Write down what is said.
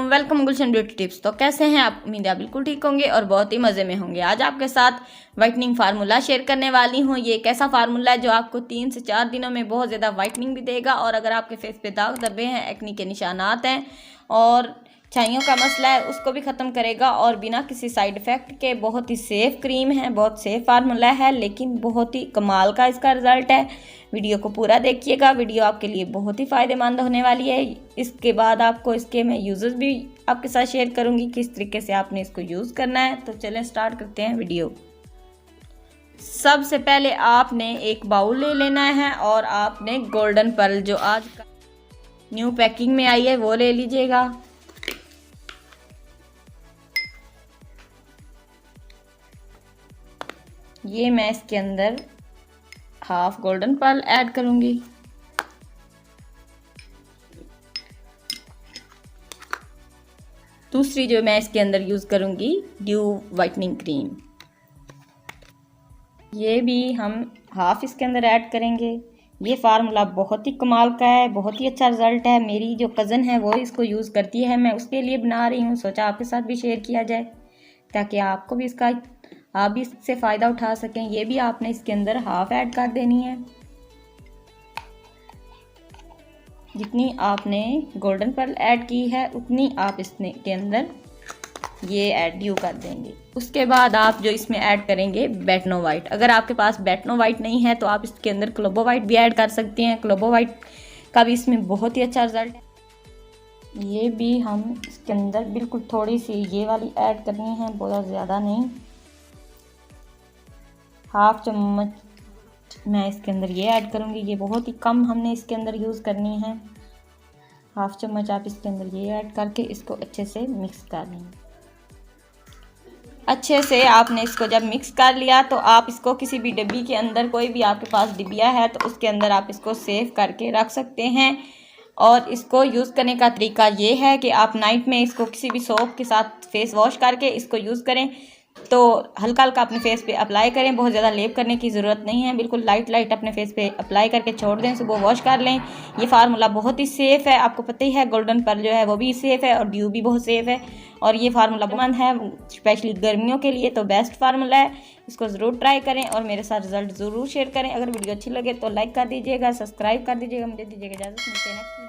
Welcome गुलशन beauty tips. तो कैसे हैं आप? उम्मीद है बिल्कुल ठीक होंगे और बहुत ही मज़े में होंगे। आज आपके साथ वाइटनिंग फार्मूला शेयर करने वाली हूँ। ये एक ऐसा फार्मूला है जो आपको 3 से 4 दिनों में बहुत ज़्यादा वाइटनिंग भी देगा। और अगर आपके फेस पे दाग धब्बे हैं, एक्नी के निशानात हैं और छाइयों का मसला है, उसको भी ख़त्म करेगा और बिना किसी साइड इफ़ेक्ट के। बहुत ही सेफ़ क्रीम है, बहुत सेफ़ फार्मूला है, लेकिन बहुत ही कमाल का इसका रिज़ल्ट है। वीडियो को पूरा देखिएगा, वीडियो आपके लिए बहुत ही फ़ायदेमंद होने वाली है। इसके बाद आपको इसके मैं यूज़र्स भी आपके साथ शेयर करूँगी, किस तरीके से आपने इसको यूज़ करना है। तो चलें स्टार्ट करते हैं वीडियो। सबसे पहले आपने एक बाउल ले लेना है और आपने गोल्डन पर्ल जो आज का न्यू पैकिंग में आई है वो ले लीजिएगा। ये मैं इसके अंदर हाफ गोल्डन पर्ल ऐड करूंगी। दूसरी जो मैं इसके अंदर यूज़ करूंगी ड्यू वाइटनिंग क्रीम, ये भी हम हाफ इसके अंदर ऐड करेंगे। ये फार्मूला बहुत ही कमाल का है, बहुत ही अच्छा रिजल्ट है। मेरी जो कज़न है वो इसको यूज़ करती है, मैं उसके लिए बना रही हूँ। सोचा आपके साथ भी शेयर किया जाए ताकि आपको भी आप भी इससे फ़ायदा उठा सकें। ये भी आपने इसके अंदर हाफ ऐड कर देनी है। जितनी आपने गोल्डन पर्ल ऐड की है उतनी आप इसने के अंदर ये ऐड ड्यू कर देंगे। उसके बाद आप जो इसमें ऐड करेंगे बेटनो वाइट। अगर आपके पास बेटनो वाइट नहीं है तो आप इसके अंदर क्लोबो वाइट भी ऐड कर सकते हैं। क्लोबो वाइट का भी इसमें बहुत ही अच्छा रिजल्ट है। ये भी हम इसके अंदर बिल्कुल थोड़ी सी ये वाली ऐड करनी है, बहुत ज़्यादा नहीं। हाफ चम्मच मैं इसके अंदर ये ऐड करूँगी, ये बहुत ही कम हमने इसके अंदर यूज़ करनी है। हाफ चम्मच आप इसके अंदर ये ऐड करके इसको अच्छे से मिक्स कर लेंगे। अच्छे से आपने इसको जब मिक्स कर लिया तो आप इसको किसी भी डिब्बी के अंदर, कोई भी आपके पास डिब्बिया है तो उसके अंदर आप इसको सेव करके रख सकते हैं। और इसको यूज़ करने का तरीका ये है कि आप नाइट में इसको किसी भी सोप के साथ फेस वॉश करके इसको यूज़ करें। तो हल्का हल्का अपने फेस पे अप्लाई करें, बहुत ज़्यादा लेप करने की ज़रूरत नहीं है। बिल्कुल लाइट लाइट अपने फेस पे अप्लाई करके छोड़ दें, सुबह वॉश कर लें। ये फार्मूला बहुत ही सेफ़ है, आपको पता ही है। गोल्डन पर्ल जो है वो भी सेफ़ है और ड्यू भी बहुत सेफ़ है। और ये फार्मूला बहुत है, स्पेशली गर्मियों के लिए तो बेस्ट फार्मूला है। इसको ज़रूर ट्राई करें और मेरे साथ रिजल्ट ज़रूर शेयर करें। अगर वीडियो अच्छी लगे तो लाइक कर दीजिएगा, सब्सक्राइब कर दीजिएगा। मुझे दीजिएगा इजाज़त, मिलते हैं नेक्स्ट।